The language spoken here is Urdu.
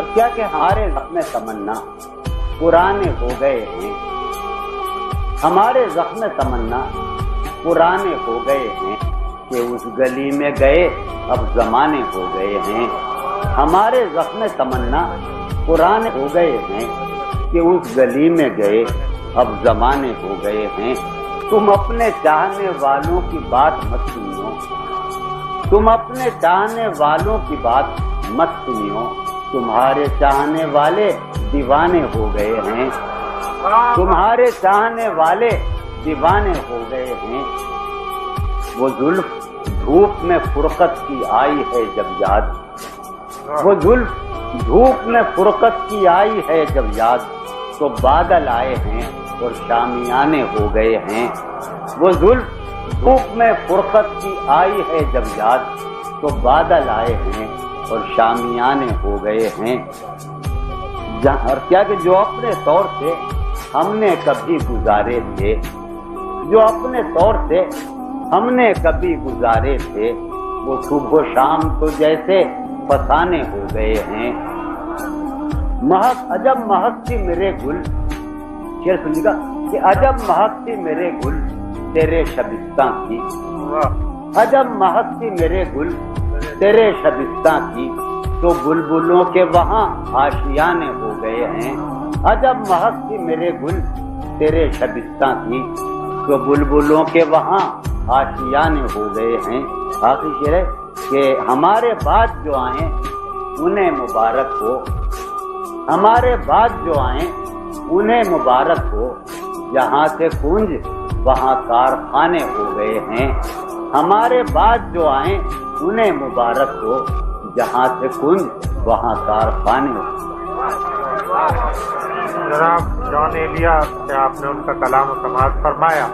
اور کیا کہ ہمارے زخم تمنا پرانے ہو گئے ہیں، ہمارے زخم تمنا پرانے ہو گئے ہیں کہ اس گلی میں گئے اب زمانے ہو گئے ہیں، ہمارے زخم تمنا پرانے ہو گئے ہیں کہ اس گلی میں گئے اب زمانے ہو گئے ہیں۔ تم اپنے چاہنے والوں کی بات مت سنیو، تم اپنے چاہنے والوں کی بات مت سنیو، تمہارے چاہنے والے دیوانے ہو گئے ہیں، تمہارے چاہنے والے دیوانے ہو گئے ہیں۔ وہ زلف دھوپ میں فرقت کی آئی ہے جب یاد، وہ زلف دھوپ میں فرقت کی آئی ہے جب یاد، تو بادل آئے ہیں اور شامیانے ہو گئے ہیں۔ وہ زلف دھوپ میں فرقت کی آئی ہے جب یاد، تو بادل آئے ہیں اور شامیانے ہو گئے ہیں۔ اور کیا کہ جو اپنے طور سے ہم نے کبھی گزارے تھے، جو اپنے طور سے ہم نے کبھی گزارے تھے، وہ صبح و شام تو جیسے فسانے ہو گئے ہیں۔ مہک عجب مہکتی میرے گل، شعر سنیے گا کہ عجب مہکتی میرے گل تیرے شبستاں کی، عجب مہکتی میرے گل تیرے شبستاں کی، تو بلبلوں کے وہاں آشیانے ہو گئے ہیں۔ عجب مہکتی میرے گل تیرے شبستاں کی، تو بلبلوں کے وہاں آشیانے ہو گئے ہیں۔ آخری شعر ہے کہ ہمارے بعد جو آئیں انہیں مبارک ہو، ہمارے بعد جو آئیں انہیں مبارک ہو، جہاں سے کنج وہاں کارخانے ہو گئے ہیں۔ ہمارے بعد جو آئیں انہیں مبارک ہو، جہاں سے کنج وہاں کارخانے ہو۔ جناب جان ایلیا سے آپ نے ان کا کلام و سماعت فرمایا۔